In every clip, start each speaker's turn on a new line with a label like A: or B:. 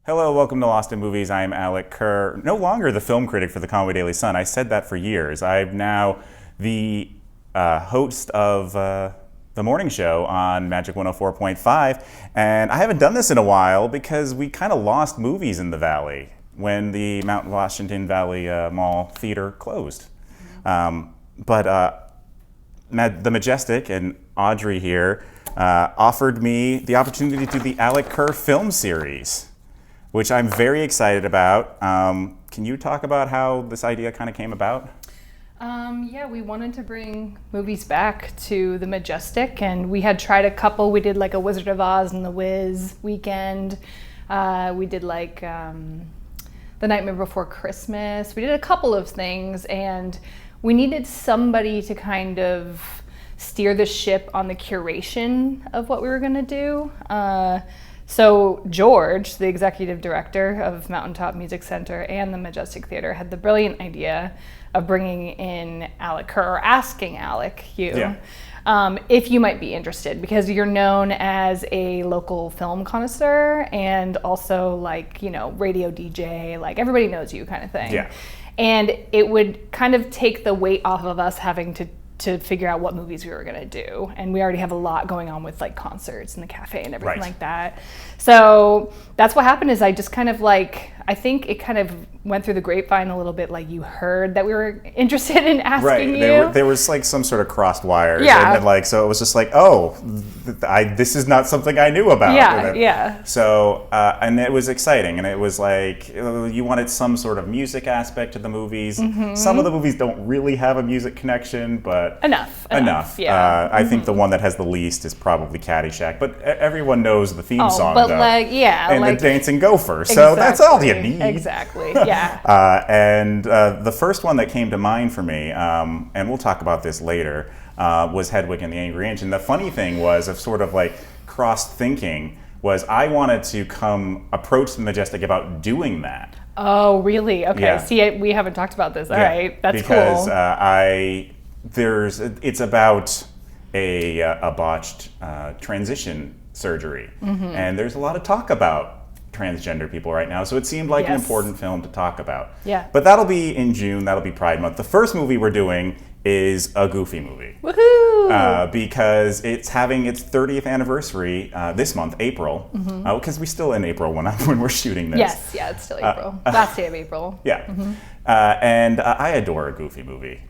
A: Hello, welcome to Lost in Movies. I am Alec Kerr, no longer the film critic for the Conway Daily Sun. I said that for years. I'm now the host of the morning show on Magic 104.5, and I haven't done this in a while because we kind of lost movies in the Valley when the Mount Washington Valley Mall Theater closed. But the Majestic and Audrey here offered me the opportunity to do the Alec Kerr Film Series, which I'm very excited about. Can you talk about how this idea kind of came about?
B: Yeah, we wanted to bring movies back to the Majestic, and we had tried a couple. We did like a Wizard of Oz and the Wiz weekend. We did like The Nightmare Before Christmas. We did a couple of things, and we needed somebody to kind of steer the ship on the curation of what we were gonna do. So George, the executive director of Mountaintop Music Center and the Majestic Theatre, had the brilliant idea of bringing in Alec Kerr, or asking Alec, if you might be interested, because you're known as a local film connoisseur and also like, you know, radio DJ, like everybody knows you kind of thing.
A: Yeah.
B: And it would kind of take the weight off of us having to figure out what movies we were gonna do. And we already have a lot going on with like concerts and the cafe and everything like that. So that's what happened is I just kind of like, I think it kind of went through the grapevine a little bit, like you heard that we were interested in asking you.
A: There was like some sort of crossed wires.
B: Yeah.
A: And like, so it was just like, oh, this is not something I knew about.
B: Yeah.
A: So, and it was exciting. And it was like, you wanted some sort of music aspect to the movies. Mm-hmm. Some of the movies don't really have a music connection, but
B: Enough.
A: Yeah. I think the one that has the least is probably Caddyshack, but everyone knows the theme song,
B: but
A: though.
B: And
A: the Dancing Gopher. So that's all you need.
B: Exactly, yeah.
A: And the first one that came to mind for me, and we'll talk about this later, was Hedwig and the Angry Inch. And the funny thing was, of sort of like cross-thinking, was I wanted to approach the Majestic about doing that.
B: Oh, really? Okay.
A: Yeah.
B: See, we haven't talked about this. All right, that's
A: because,
B: cool.
A: It's about a botched transition surgery, and there's a lot of talk about transgender people right now, so it seemed like an important film to talk about.
B: Yeah.
A: But that'll be in June. That'll be Pride Month. The first movie we're doing is a Goofy movie.
B: Woohoo!
A: Because it's having its 30th anniversary this month, April. Because we're still in April when we're shooting this.
B: Yes, yeah, it's still April. Last day of April.
A: Yeah. And I adore a Goofy movie.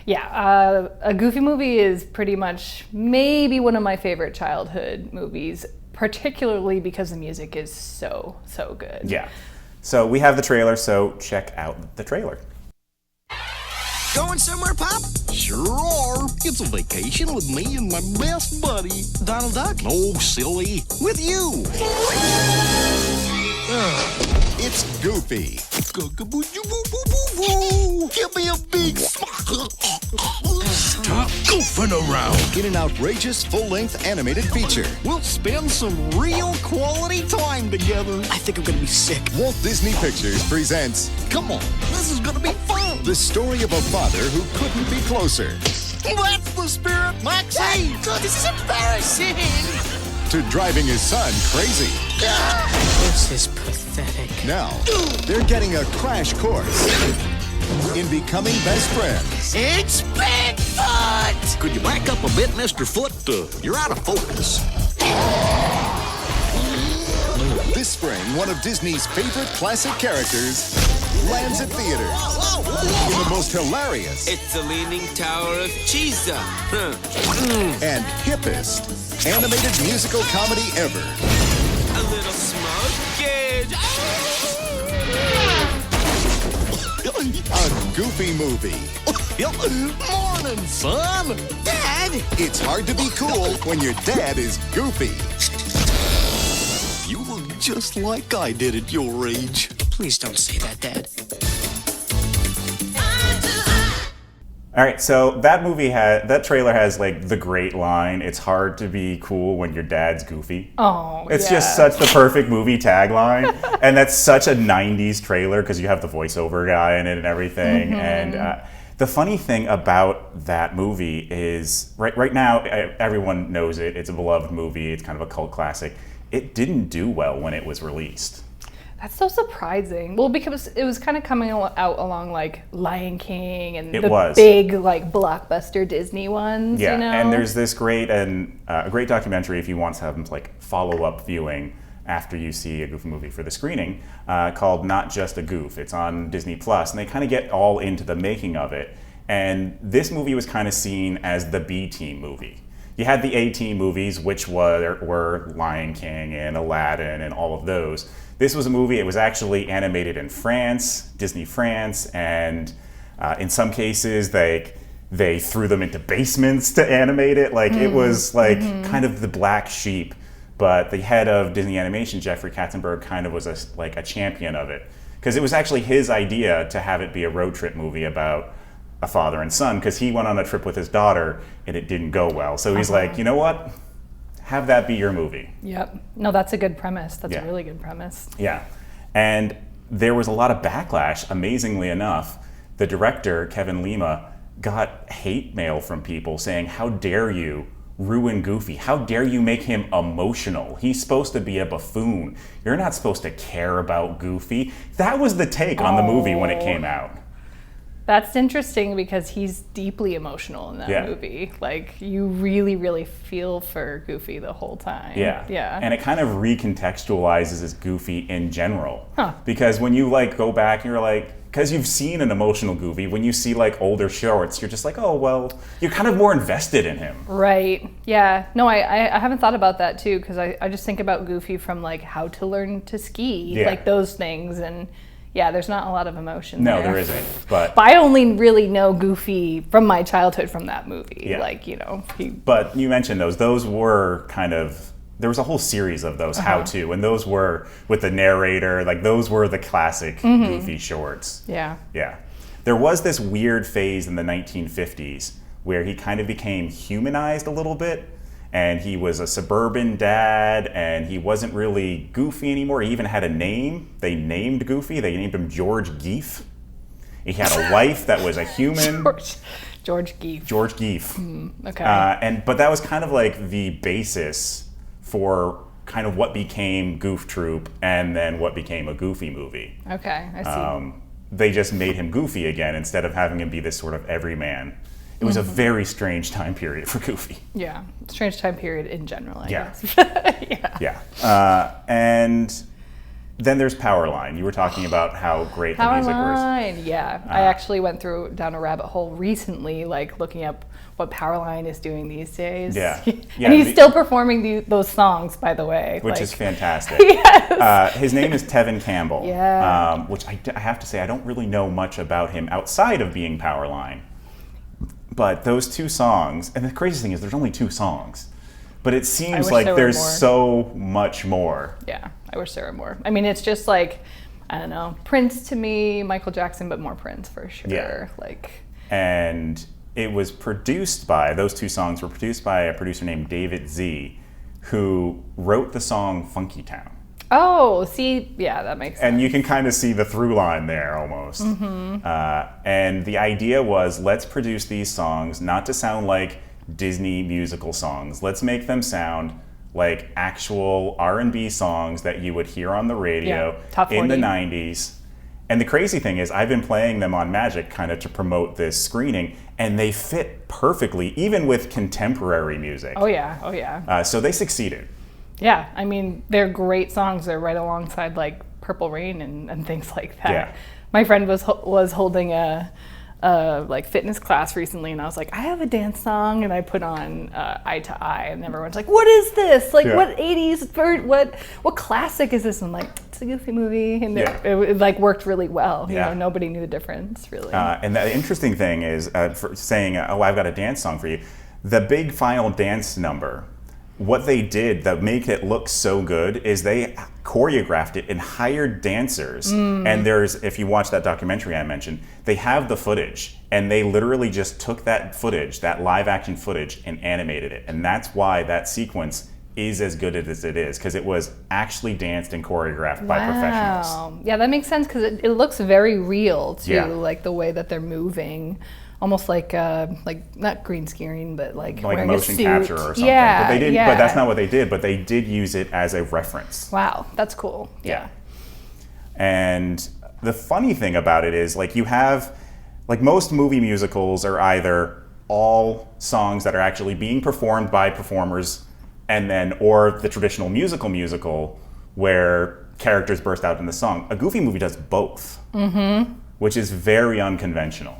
B: Yeah, a Goofy movie is pretty much maybe one of my favorite childhood movies, particularly because the music is so good.
A: Yeah. So we have the trailer, so check out the trailer.
C: Going somewhere, Pop?
D: Sure are. It's a vacation with me and my best buddy.
C: Donald Duck?
D: No, silly.
C: With you.
E: It's Goofy.
D: Give me a big
E: Stop goofing around. In an outrageous full-length animated feature.
D: We'll spend some real quality time together.
C: I think I'm gonna be sick.
E: Walt Disney Pictures presents
D: Come on, this is gonna be fun.
E: the story of a father who couldn't be closer
D: That's the spirit, Maxie.
C: God, this is embarrassing.
E: to driving his son crazy.
C: This is pathetic.
E: Now, they're getting a crash course in becoming best friends.
C: It's Bigfoot!
D: Could you back up a bit, Mr. Foot? You're out of focus.
E: This spring, one of Disney's favorite classic characters lands at theaters in the most hilarious
F: It's the Leaning Tower of Cheesa.
E: and hippest animated musical comedy ever.
F: A little smoke-age.
E: A Goofy movie.
D: Morning, son.
C: Dad!
E: It's hard to be cool when your dad is goofy.
D: You look just like I did at your age.
C: Please don't say that, Dad.
A: All right, so that trailer has like the great line, "It's hard to be cool when your dad's goofy."
B: Oh,
A: It's just such the perfect movie tagline, and that's such a 90s trailer because you have the voiceover guy in it and everything. And the funny thing about that movie is right now everyone knows it. It's a beloved movie. It's kind of a cult classic. It didn't do well when it was released.
B: That's so surprising. Well, because it was kind of coming out along like Lion King and
A: It
B: the
A: was.
B: big like blockbuster Disney ones.
A: Yeah,
B: You know?
A: and there's this great a great documentary if you want to have like follow-up viewing after you see a Goofy movie for the screening called Not Just a Goof. It's on Disney Plus, and they kind of get all into the making of it. And this movie was kind of seen as the B-team movie. You had the A-team movies, which were Lion King and Aladdin and all of those. This was a movie, it was actually animated in France, Disney France, and in some cases they threw them into basements to animate it. Like it was like kind of the black sheep, but the head of Disney Animation, Jeffrey Katzenberg, kind of was a champion of it. Because it was actually his idea to have it be a road trip movie about a father and son, because he went on a trip with his daughter and it didn't go well. So he's like, you know what? Have that be your movie.
B: Yep. No, that's a good premise. That's
A: Yeah.
B: a really good premise.
A: Yeah. And there was a lot of backlash, amazingly enough. The director, Kevin Lima, got hate mail from people saying, how dare you ruin Goofy? How dare you make him emotional? He's supposed to be a buffoon. You're not supposed to care about Goofy. That was the take on the movie when it came out.
B: That's interesting because he's deeply emotional in that
A: Yeah.
B: movie. Like you really, really feel for Goofy the whole time.
A: Yeah.
B: Yeah.
A: And it kind of recontextualizes as Goofy in general.
B: Huh.
A: Because when you like go back and you're like, because you've seen an emotional Goofy, when you see like older shorts, you're just like, oh, well, you're kind of more invested in him.
B: Right. Yeah. No, I haven't thought about that too because I just think about Goofy from like How to Learn to Ski,
A: Yeah.
B: like those things. And yeah, there's not a lot of emotion
A: No,
B: there.
A: there isn't. But
B: But I only really know Goofy from my childhood from that movie.
A: Yeah.
B: Like, you know,
A: But you mentioned those. Those were kind of, there was a whole series of those how-to, and those were with the narrator, like those were the classic Goofy shorts.
B: yeah.
A: Yeah. There was this weird phase in the 1950s where he kind of became humanized a little bit, and he was a suburban dad, and he wasn't really Goofy anymore. He even had a name. They named Goofy. They named him George Geef. He had a wife that was a human.
B: George Geef.
A: George Geef.
B: Okay.
A: But that was kind of like the basis for kind of what became Goof Troop and then what became a Goofy movie.
B: Okay, I see.
A: They just made him Goofy again instead of having him be this sort of everyman. It was a very strange time period for Goofy.
B: Yeah. Strange time period in general, I
A: Yeah.
B: guess.
A: Yeah. And then there's Powerline. You were talking about how great the music was.
B: Powerline, yeah. I actually went down a rabbit hole recently, like looking up what Powerline is doing these days.
A: Yeah.
B: And
A: Yeah,
B: he's still performing those songs, by the way.
A: Which
B: like,
A: is fantastic.
B: Yes.
A: His name is Tevin Campbell.
B: Yeah.
A: Which I have to say, I don't really know much about him outside of being Powerline. But those two songs, and the craziest thing is there's only two songs. But it seems
B: wish
A: like
B: there were
A: there's
B: more.
A: so much more.
B: Yeah, I wish there were more. I mean, it's just like, I don't know, Prince to me, Michael Jackson, but more Prince for sure.
A: Yeah.
B: Like,
A: And it was produced by, those two songs were produced by a producer named David Z, who wrote the song Funky Town.
B: oh, see, yeah, that makes sense.
A: And you can kind of see the through line there almost. And the idea was, let's produce these songs not to sound like Disney musical songs. Let's make them sound like actual R&B songs that you would hear on the radio
B: Yeah, top
A: in the
B: 40.
A: 90s. And the crazy thing is, I've been playing them on Magic kind of to promote this screening, and they fit perfectly, even with contemporary music.
B: Oh, yeah, oh, yeah.
A: So they succeeded.
B: Yeah, I mean, they're great songs. They're right alongside like Purple Rain and things like that.
A: Yeah.
B: My friend was holding a like fitness class recently, and I was like, I have a dance song, and I put on Eye to Eye, and everyone's like, what is this? Like,
A: Yeah.
B: what 80s bird? What classic is this? And I'm like, it's a Goofy movie, and
A: Yeah.
B: it like worked really well. You
A: Yeah.
B: know, nobody knew the difference really.
A: And the interesting thing is, for saying, oh, I've got a dance song for you, the big final dance number, what they did that make it look so good is they choreographed it and hired dancers. And there's, if you watch that documentary I mentioned, they have the footage, and they literally just took that footage, that live action footage, and animated it. And that's why that sequence is as good as it is, because it was actually danced and choreographed by professionals.
B: Wow. Yeah, that makes sense because it looks very real too,
A: Yeah.
B: like the way that they're moving, almost like not green screen, but like wearing
A: motion
B: a suit.
A: capture or something.
B: Yeah,
A: But they didn't.
B: yeah.
A: But that's not what they did. But they did use it as a reference.
B: Wow, that's cool. Yeah.
A: And the funny thing about it is, like, you have, like, most movie musicals are either all songs that are actually being performed by performers, and then, or the traditional musical where characters burst out in the song. A Goofy movie does both, which is very unconventional.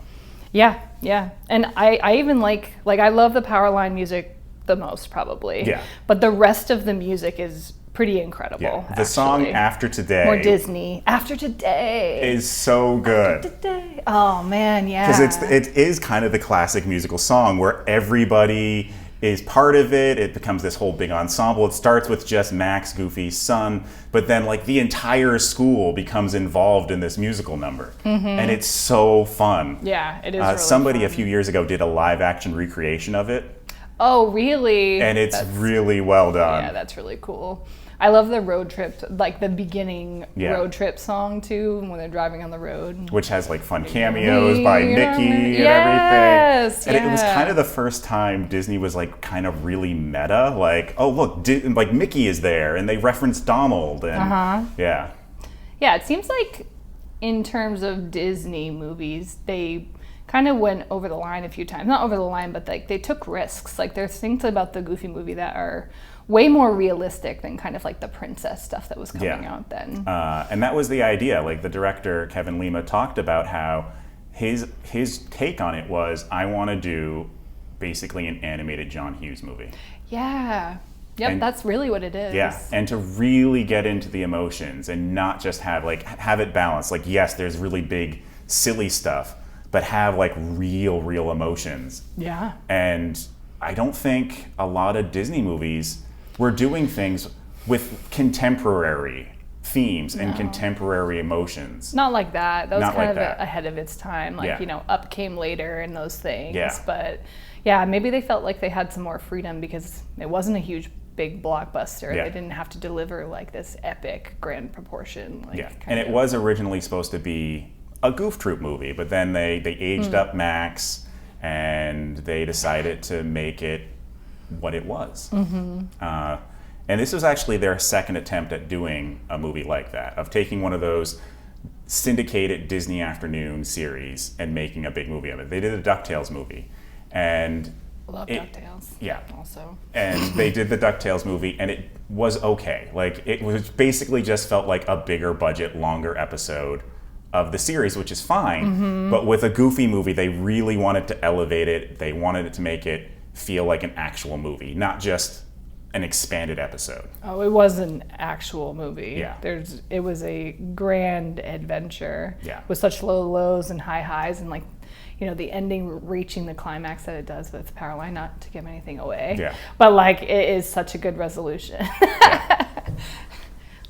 B: Yeah, yeah. And I even like I love the power line music the most, probably.
A: Yeah.
B: But the rest of the music is pretty incredible.
A: Yeah. The song
B: actually.
A: After Today.
B: More Disney. After Today.
A: Is so good.
B: After Today. Oh, man, yeah.
A: Because it is kind of the classic musical song where everybody is part of it. It becomes this whole big ensemble. It starts with just Max, Goofy's son, but then like the entire school becomes involved in this musical number. And it's so fun.
B: Yeah, it is really
A: somebody
B: fun.
A: a few years ago did a live action recreation of it.
B: Oh, really?
A: And it's really well done.
B: Yeah, that's really cool. I love the road trip, like the beginning road trip song too, when they're driving on the road.
A: Which has like fun cameos by Mickey and
B: yes,
A: everything. And it was kind of the first time Disney was like kind of really meta. Like, oh look, like Mickey is there, and they reference Donald. And yeah.
B: Yeah, it seems like in terms of Disney movies, they kind of went over the line a few times. Not over the line, but like they took risks. Like there's things about the Goofy movie that are way more realistic than kind of like the princess stuff that was coming out then.
A: And that was the idea. Like the director, Kevin Lima, talked about how his take on it was, I want to do basically an animated John Hughes movie.
B: Yeah. Yep,
A: And-
B: that's really what it is.
A: Yeah, and to really get into the emotions and not just have it balanced. Like, yes, there's really big, silly stuff, but have like real emotions.
B: Yeah.
A: And I don't think a lot of Disney movies were doing things with contemporary themes and contemporary emotions.
B: Not like that. That was
A: Not
B: kind
A: like
B: of
A: that.
B: ahead of its time. Like,
A: Yeah.
B: you know, Up came later and those things.
A: Yeah.
B: But yeah, maybe they felt like they had some more freedom because it wasn't a huge, big blockbuster.
A: Yeah.
B: They didn't have to deliver like this epic grand proportion. Like,
A: Yeah,
B: kind
A: and it
B: of-
A: was originally supposed to be a Goof Troop movie, but then they aged up Max and they decided to make it what it was. And this was actually their second attempt at doing a movie like that, of taking one of those syndicated Disney afternoon series and making a big movie of it. They did a DuckTales movie, and
B: Love DuckTales.
A: Yeah.
B: Also.
A: and they did the DuckTales movie, and it was okay. Like, it was basically just felt like a bigger budget, longer episode of the series, which is fine. But with a Goofy movie, they really wanted to elevate it. They wanted it to make it feel like an actual movie, not just an expanded episode.
B: Oh, it was an actual movie.
A: Yeah.
B: It was a grand adventure.
A: Yeah.
B: With such low lows and high highs, and like, you know, the ending reaching the climax that it does with Powerline, not to give anything away.
A: Yeah.
B: But like, it is such a good resolution.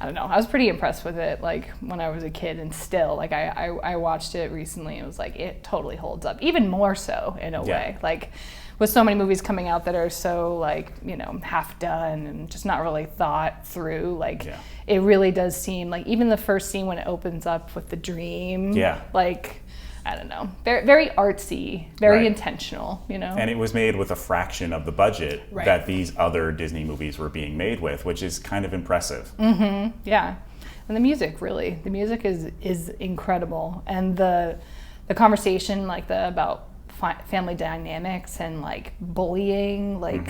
B: I don't know. I was pretty impressed with it, like when I was a kid, and still, like I watched it recently. And it was like, it totally holds up, even more so in a way. Like, with so many movies coming out that are so, like, you know, half done and just not really thought through, like, it really does seem like even the first scene when it opens up with the dream, like, I don't know, very, very artsy, very intentional, you know.
A: And it was made with a fraction of the budget that these other Disney movies were being made with, which is kind of impressive.
B: Yeah, and the music, really, the music is incredible, and the conversation, like about family dynamics and like bullying, like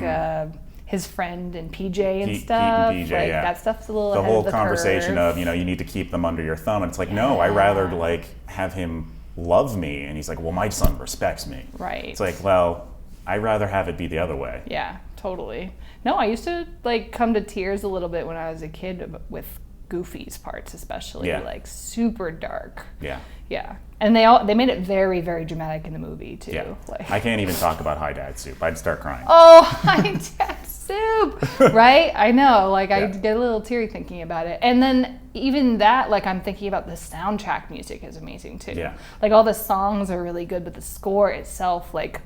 B: his friend and PJ and stuff.
A: Pete and PJ,
B: like
A: yeah.
B: that stuff's a little
A: The
B: ahead
A: whole
B: of the
A: conversation
B: curve.
A: of, you know, you need to keep them under your thumb. And it's like, no, I rather like have him love me. And he's like, well, my son respects me.
B: Right.
A: It's like, well, I'd rather have it be the other way.
B: Yeah, totally. No, I used to like come to tears a little bit when I was a kid with Goofy's parts, especially like super dark.
A: Yeah.
B: Yeah, and they made it very, very dramatic in the movie too.
A: Yeah.
B: Like,
A: I can't even talk about Hi Dad Soup. I'd start crying.
B: oh, Hi Dad Soup, right? I know, like I get a little teary thinking about it. And then even that, like I'm thinking about the soundtrack music is amazing too.
A: Yeah.
B: Like all the songs are really good, but the score itself, like,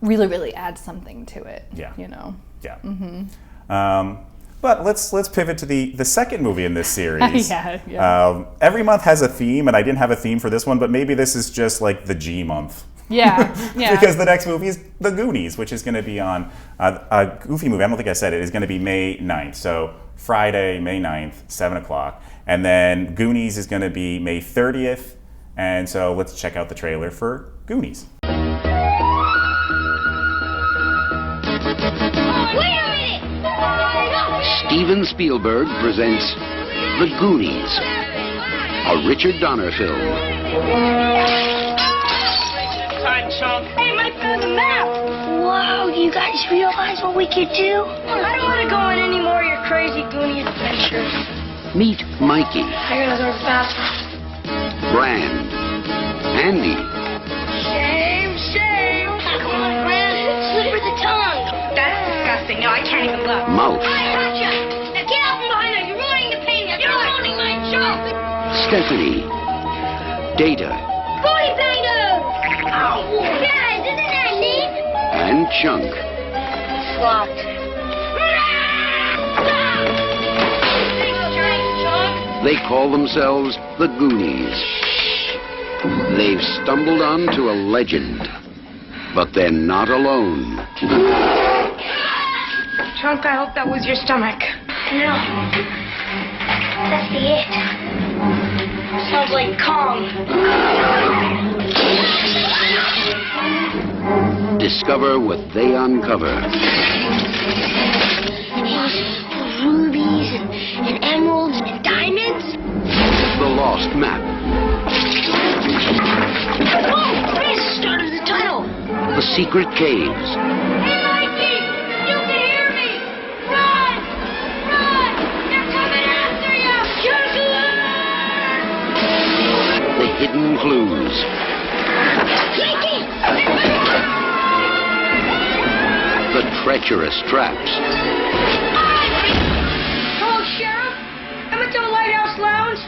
B: really, really adds something to it.
A: Yeah.
B: You know.
A: Yeah. But let's pivot to the second movie in this series.
B: Yeah.
A: Every month has a theme, and I didn't have a theme for this one, but maybe this is just like the G month
B: Yeah, yeah.
A: Because the next movie is The Goonies, which is going to be on a Goofy movie. I don't think I said it. Is going to be May 9th. So Friday, May 9th, 7 o'clock. And then Goonies is going to be May 30th. And so let's check out the trailer for Goonies.
G: Wait a minute!
D: Steven Spielberg presents The Goonies, a Richard Donner film.
G: Hey, Mike found the map! Whoa, do you guys realize what we could do? I don't want to go on any more of your crazy Goonie adventures.
D: Meet Mikey,
G: I gotta go to the bathroom.
D: Brand, Andy,
G: Shame. Come on, Brad. Slip her the tongue. That's disgusting. No, I can't even look.
D: Mouth,
G: I gotcha. Now get out from behind her. You're ruining the painting. You're ruining my joke.
D: Stephanie, Data,
G: Goonie Bango! Oh, guys, isn't that neat?
D: and Chunk.
G: Locked.
D: They call themselves The Goonies. They've stumbled onto a legend, but they're not alone.
G: Chunk, I hope that was your stomach. No. That's the it. Sounds like Kong.
D: Discover what they uncover.
G: Rubies and emeralds and diamonds.
D: The lost map.
G: Oh, this started the tunnel.
D: The secret caves.
G: Hey, Mikey! You can hear me! Run! Run! They're coming after you! Juggler!
D: The hidden clues.
G: Mikey!
D: The treacherous traps.
G: Hello, Sheriff. I'm at the Lighthouse Lounge,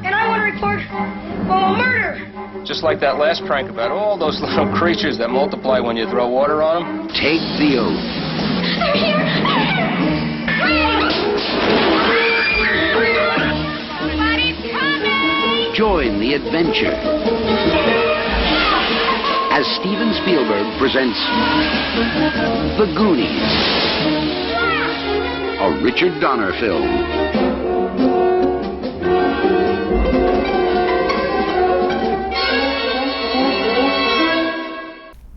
G: and I want to report a murder.
H: Just like that last prank about all those little creatures that multiply when you throw water on them.
D: Take the oath.
G: They're here! Somebody's coming!
D: Join the adventure as Steven Spielberg presents The Goonies, a Richard Donner film.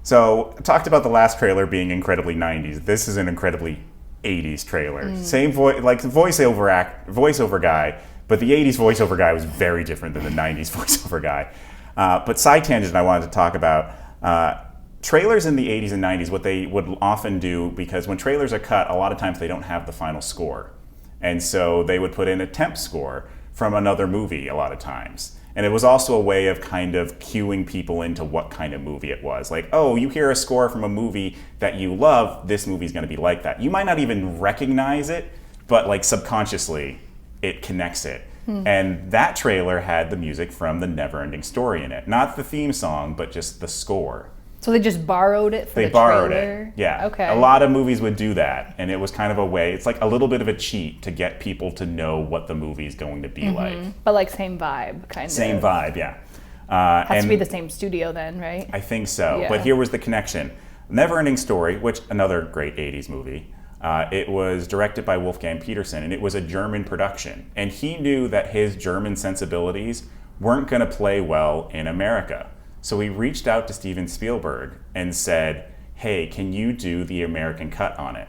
A: So, I talked about the last trailer being incredibly 90s. This is an incredibly 80s trailer. Same voice, like voiceover guy, but the 80s voiceover guy was very different than the 90s voiceover guy. But side tangent I wanted to talk about, trailers in the 80s and 90s, what they would often do, because when trailers are cut, a lot of times they don't have the final score. And so they would put in a temp score from another movie a lot of times. And it was also a way of kind of cueing people into what kind of movie it was. Like, oh, you hear a score from a movie that you love, this movie's gonna be like that. You might not even recognize it, but like subconsciously, it connects it. And that trailer had the music from The Neverending Story in it. Not the theme song, but just the score.
B: So they just borrowed it for
A: They
B: the
A: borrowed
B: trailer?
A: it. Yeah.
B: Okay.
A: A lot of movies would do that. And it was kind of a way, it's like a little bit of a cheat to get people to know what the movie's going to be like.
B: But like same vibe, kind of.
A: Same vibe, yeah.
B: Has to be the same studio then, right?
A: I think so.
B: Yeah.
A: But here was the connection. Neverending Story, which another great 80s movie, it was directed by Wolfgang Petersen, and it was a German production. And he knew that his German sensibilities weren't going to play well in America. So he reached out to Steven Spielberg and said, hey, can you do the American cut on it?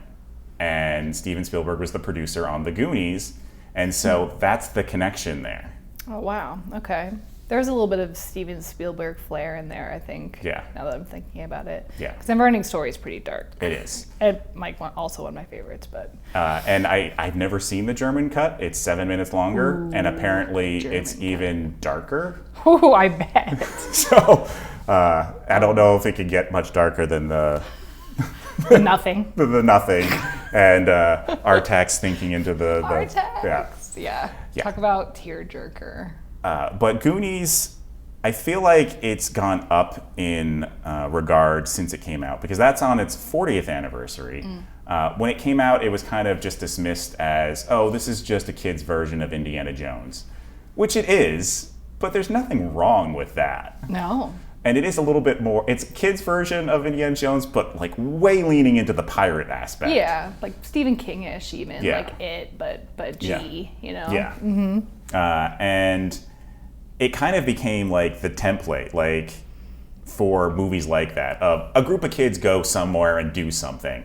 A: And Steven Spielberg was the producer on The Goonies, and so that's the connection there.
B: Oh, wow. Okay. There's a little bit of Steven Spielberg flair in there, I think.
A: Yeah.
B: Now that I'm thinking about it.
A: Yeah.
B: Because Neverending Story is pretty dark.
A: It is.
B: And Mike, also one of my favorites, but.
A: And I've never seen the German cut. It's 7 minutes longer, and apparently
B: German
A: it's
B: cut.
A: even darker.
B: Ooh, I bet.
A: So I don't know if it could get much darker than the
B: Nothing.
A: the nothing, and Artax thinking into the
B: Artax.
A: Yeah.
B: Talk about tearjerker.
A: But Goonies, I feel like it's gone up in regard since it came out, because that's on its 40th anniversary. When it came out, it was kind of just dismissed as, oh, this is just a kid's version of Indiana Jones, which it is, but there's nothing wrong with that.
B: No.
A: And it is a little bit more, it's a kid's version of Indiana Jones, but like way leaning into the pirate aspect.
B: Yeah, like Stephen King-ish even,
A: Yeah.
B: like It, but G, you know?
A: Yeah. And it kind of became like the template, like for movies like that, of a group of kids go somewhere and do something.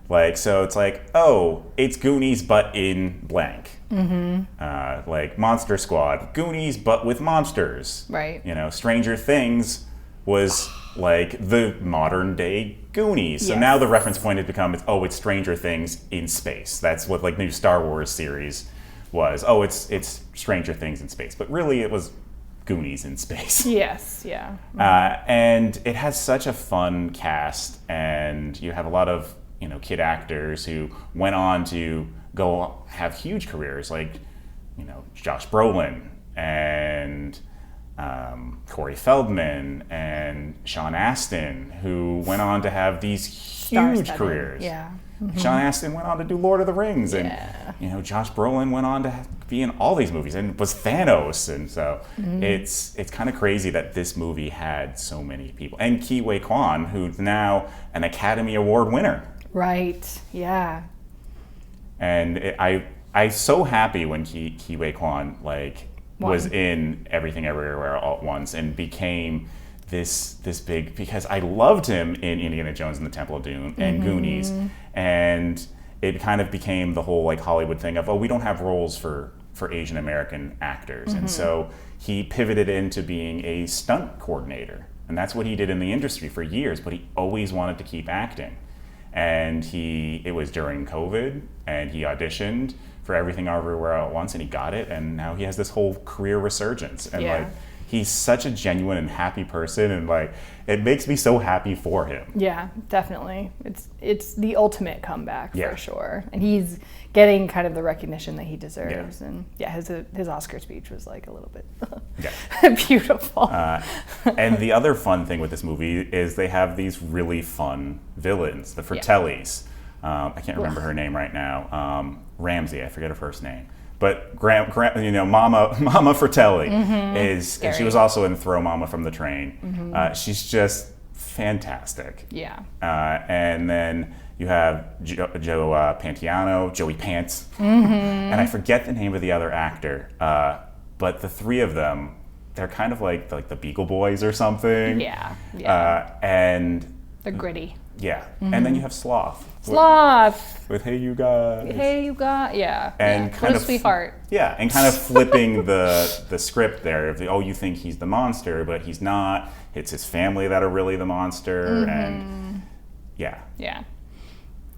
A: Like, so it's like, oh, it's Goonies, but in blank. Like Monster Squad, Goonies, but with monsters.
B: Right.
A: You know, Stranger Things was like the modern day Goonies. So
B: Yes.
A: now the reference point has become, it's Stranger Things in space. That's what like the new Star Wars series was. Oh, it's Stranger Things in space. But really it was Goonies in space.
B: Yes, yeah.
A: And it has such a fun cast, and you have a lot of, you know, kid actors who went on to go have huge careers, like, you know, Josh Brolin and Corey Feldman and Sean Astin, who went on to have these huge
B: Star-studded,
A: careers.
B: yeah.
A: Sean Astin went on to do Lord of the Rings, and
B: Yeah.
A: you know, Josh Brolin went on to be in all these movies and was Thanos, and so it's kind of crazy that this movie had so many people. And Ke Huy Quan, who's now an Academy Award winner.
B: Right, yeah.
A: And I'm so happy when Ke Huy Quan like was
B: Won.
A: in Everything Everywhere All at Once and became this big, because I loved him in Indiana Jones and the Temple of Doom and Goonies, and it kind of became the whole like Hollywood thing of, oh, we don't have roles for Asian American actors, and so he pivoted into being a stunt coordinator, and that's what he did in the industry for years. But he always wanted to keep acting. And it was during COVID, and he auditioned for Everything Everywhere All at Once, and he got it, and now he has this whole career resurgence. And
B: Yeah.
A: like, he's such a genuine and happy person, and like, it makes me so happy for him.
B: Yeah, definitely. It's the ultimate comeback
A: Yeah.
B: for sure, and he's getting kind of the recognition that he deserves.
A: Yeah.
B: And yeah, his Oscar speech was like a little bit
A: Yeah.
B: beautiful.
A: And the other fun thing with this movie is they have these really fun villains, the Fratellis. I can't remember her name right now. Ramsey, I forget her first name. But Mama Fratelli is, and she was also in Throw Mama from the Train. She's just fantastic.
B: Yeah.
A: And then you have Joe Pantoliano, Joey Pants, and I forget the name of the other actor. But the three of them, they're kind of like the Beagle Boys or something.
B: Yeah.
A: And
B: They're gritty.
A: yeah, and then you have Sloth.
B: Sloth.
A: With Hey You Guys.
B: Hey, you got yeah.
A: And
B: yeah.
A: kind
B: What a
A: of
B: sweetheart.
A: Yeah, and kind of flipping the script there. Of you think he's the monster, but he's not. It's his family that are really the monster, and yeah.
B: Yeah.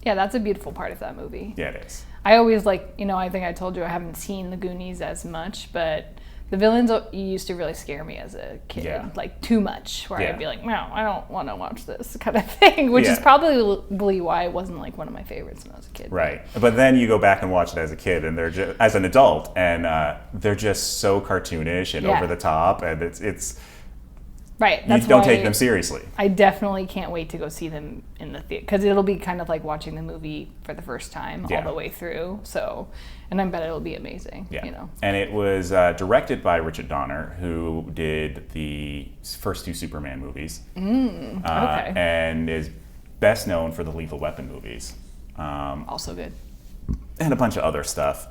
B: Yeah, that's a beautiful part of that movie.
A: Yeah, it is.
B: I always I think I told you I haven't seen the Goonies as much, but the villains used to really scare me as a kid,
A: Yeah.
B: like too much, where
A: Yeah.
B: I'd be like, no, I don't want to watch this kind of thing, which is
A: Yeah.
B: probably why it wasn't like one of my favorites when I was a kid.
A: Right, but then you go back and watch it as a kid, and they're just, as an adult, and they're just so cartoonish and
B: Yeah.
A: over the top, and it's
B: Right.
A: you
B: That's
A: don't
B: why
A: take them seriously.
B: I definitely can't wait to go see them in the theater, because it'll be kind of like watching the movie for the first time
A: Yeah.
B: all the way through. So, and I bet it'll be amazing.
A: Yeah,
B: You know.
A: and it was directed by Richard Donner, who did the first two Superman movies,
B: Okay.
A: and is best known for the Lethal Weapon movies.
B: Also good.
A: And a bunch of other stuff.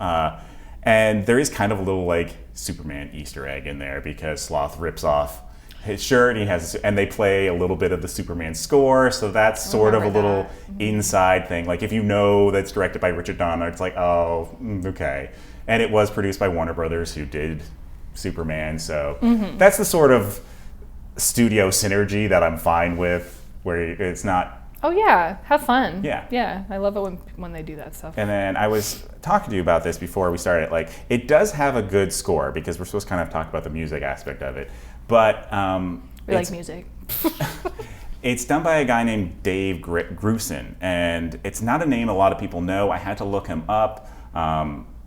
A: And there is kind of a little like Superman Easter egg in there, because Sloth rips off his shirt, and they play a little bit of the Superman score, so that's sort of a
B: remember
A: little
B: that.
A: inside thing. Like, if you know that's directed by Richard Donner, it's like, oh, okay. And it was produced by Warner Brothers, who did Superman, so that's the sort of studio synergy that I'm fine with, where it's not.
B: Oh yeah, have fun.
A: Yeah.
B: Yeah, I love it when they do that stuff.
A: And then I was talking to you about this before we started. Like, it does have a good score, because we're supposed to kind of talk about the music aspect of it. But
B: We like music.
A: it's done by a guy named Dave Grusin, and it's not a name a lot of people know. I had to look him up.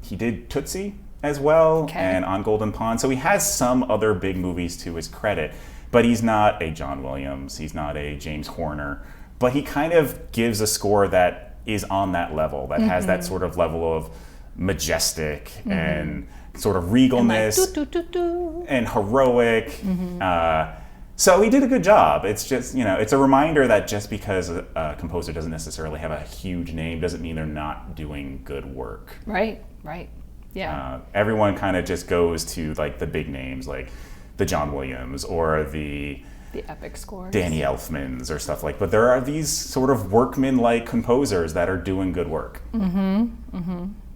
A: He did Tootsie as well,
B: Okay.
A: and On Golden Pond. So he has some other big movies to his credit, but he's not a John Williams. He's not a James Horner. But he kind of gives a score that is on that level, that has that sort of level of majestic and sort of regalness
B: And like, doo, doo, doo, doo.
A: and heroic. So he did a good job. It's just, it's a reminder that just because a composer doesn't necessarily have a huge name doesn't mean they're not doing good work.
B: Right. Yeah.
A: Everyone kind of just goes to like the big names, like the John Williams or the
B: epic scores.
A: Danny Elfmans or stuff like. But there are these sort of workman-like composers that are doing good work.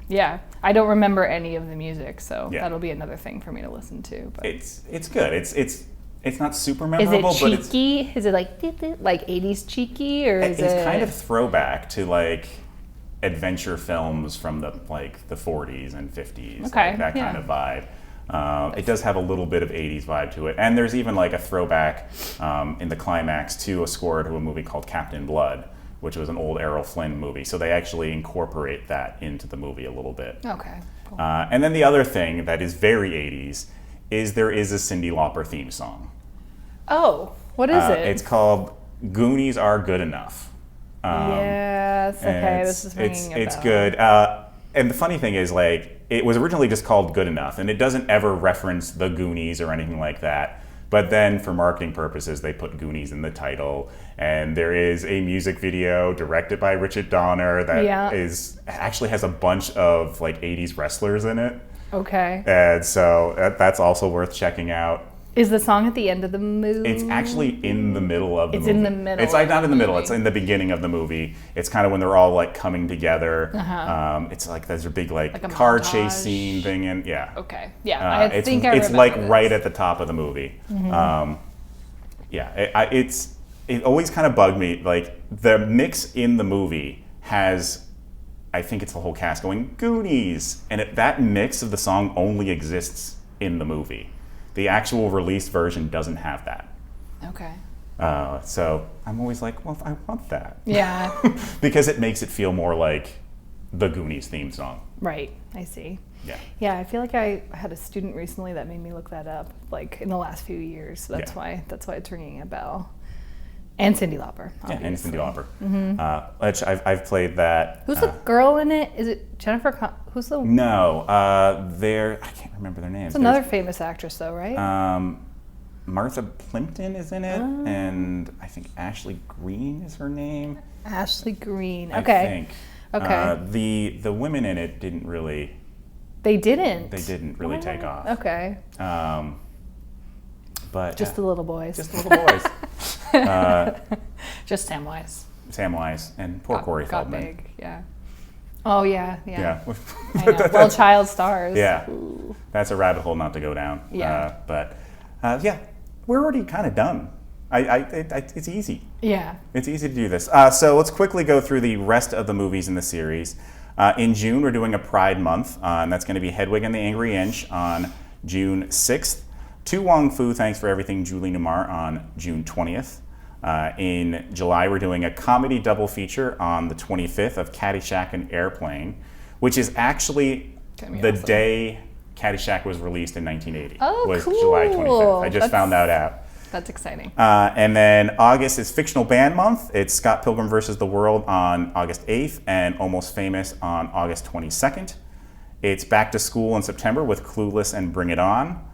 B: Yeah. I don't remember any of the music, so
A: Yeah.
B: that'll be another thing for me to listen to. But
A: It's good. It's not super
B: is
A: memorable,
B: it
A: but it's
B: cheeky? Is it like 80s cheeky, or is
A: it's
B: it
A: kind of throwback to like adventure films from the 40s and 50s,
B: Okay,
A: like that kind
B: yeah.
A: of vibe. It does have a little bit of 80s vibe to it, and there's even like a throwback in the climax to a score to a movie called Captain Blood, which was an old Errol Flynn movie. So they actually incorporate that into the movie a little bit.
B: Okay. Cool.
A: And then the other thing that is very 80s is there is a Cyndi Lauper theme song.
B: Oh, what is it?
A: It's called "Goonies Are Good Enough."
B: Yes. Okay.
A: And
B: This is ringing a
A: it's
B: bell.
A: good. And the funny thing is, like, it was originally just called Good Enough, and it doesn't ever reference the Goonies or anything like that. But then, for marketing purposes, they put Goonies in the title, and there is a music video directed by Richard Donner that actually has a bunch of like 80s wrestlers in it,
B: Okay.
A: and so that's also worth checking out.
B: Is the song at the end of the movie?
A: It's actually in the middle of the movie.
B: It's in the middle
A: It's like
B: of
A: not
B: the
A: in the middle.
B: movie.
A: It's in the beginning of the movie. It's kind of when they're all like coming together.
B: Uh-huh.
A: It's like there's a big like
B: a
A: car
B: montage.
A: chase scene thing, and yeah.
B: Okay. Yeah. I
A: It's
B: think I remember
A: like
B: this.
A: right at the top of the movie. It always kind of bugged me. Like the mix in the movie has, I think it's the whole cast going Goonies, and that mix of the song only exists in the movie. The actual released version doesn't have that.
B: Okay.
A: So I'm always like, well, I want that.
B: Yeah.
A: Because it makes it feel more like the Goonies theme song.
B: Right. I see.
A: Yeah.
B: Yeah, I feel like I had a student recently that made me look that up, like in the last few years. So that's
A: Yeah.
B: why it's ringing a bell. And Cyndi Lauper.
A: Yeah, and
B: obviously.
A: Cyndi Lauper. Which I've played that.
B: Who's the girl in it? Is it Jennifer? Who's the?
A: No, I can't remember their names.
B: It's another famous actress, though, right?
A: Martha Plimpton is in it, and I think Ashley Green is her name.
B: Ashley Green.
A: I
B: Okay.
A: think.
B: Okay.
A: The women in it didn't really.
B: They didn't.
A: They didn't really take off.
B: Okay.
A: But
B: Just the little boys.
A: just the little boys.
B: Just Samwise.
A: Samwise and poor Corey
B: Got
A: Feldman.
B: big. Yeah. Oh yeah.
A: Yeah.
B: I know. Well, child stars.
A: Yeah.
B: Ooh.
A: That's a rabbit hole not to go down.
B: Yeah.
A: But we're already kind of done. It's easy.
B: Yeah.
A: It's easy to do this. So let's quickly go through the rest of the movies in the series. In June, we're doing a Pride Month, and that's going to be Hedwig and the Angry Inch on June 6th. To Wong Fu, Thanks for Everything, Julie Newmar on June 20th. In July, we're doing a comedy double feature on the 25th of Caddyshack and Airplane, which is actually the
B: awesome.
A: day Caddyshack was released in 1980.
B: Oh,
A: was
B: cool.
A: July 25th. I just
B: That's-
A: found that out.
B: That's exciting.
A: And then August is Fictional Band Month. It's Scott Pilgrim vs. the World on August 8th and Almost Famous on August 22nd. It's Back to School in September with Clueless and Bring It On.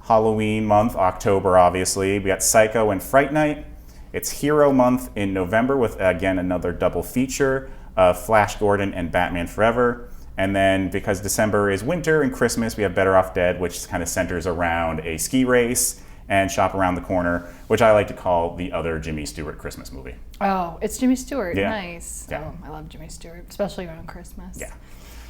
A: Halloween month, October, obviously. We got Psycho and Fright Night. It's Hero Month in November with, again, another double feature of Flash Gordon and Batman Forever. And then because December is winter and Christmas, we have Better Off Dead, which kind of centers around a ski race and Shop Around the Corner, which I like to call the other Jimmy Stewart Christmas movie.
B: Oh, it's Jimmy Stewart.
A: Yeah.
B: Nice.
A: Yeah.
B: Oh, I love Jimmy Stewart, especially around Christmas.
A: Yeah.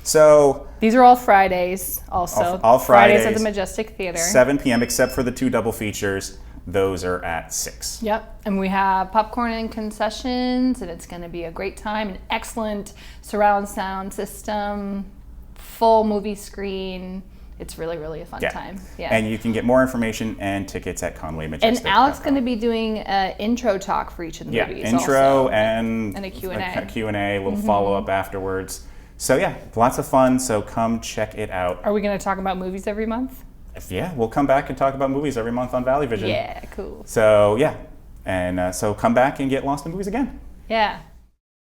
A: So
B: These are all Fridays, also.
A: All Fridays
B: at the Majestic Theatre.
A: 7 p.m. except for the two double features. Those are at 6.
B: Yep, and we have popcorn and concessions, and it's going to be a great time. An excellent surround sound system, full movie screen. It's really, really a fun time. Yeah.
A: And you can get more information and tickets at Conway Majestic.
B: And Alec's going to be doing an intro talk for each of the movies.
A: Intro
B: also.
A: and
B: a Q&A.
A: A Q&A, a little follow-up afterwards. So yeah, lots of fun. So come check it out.
B: Are we going to talk about movies every month?
A: Yeah, we'll come back and talk about movies every month on Valley Vision.
B: Yeah, cool.
A: So yeah, and so come back and get lost in movies again.
B: Yeah.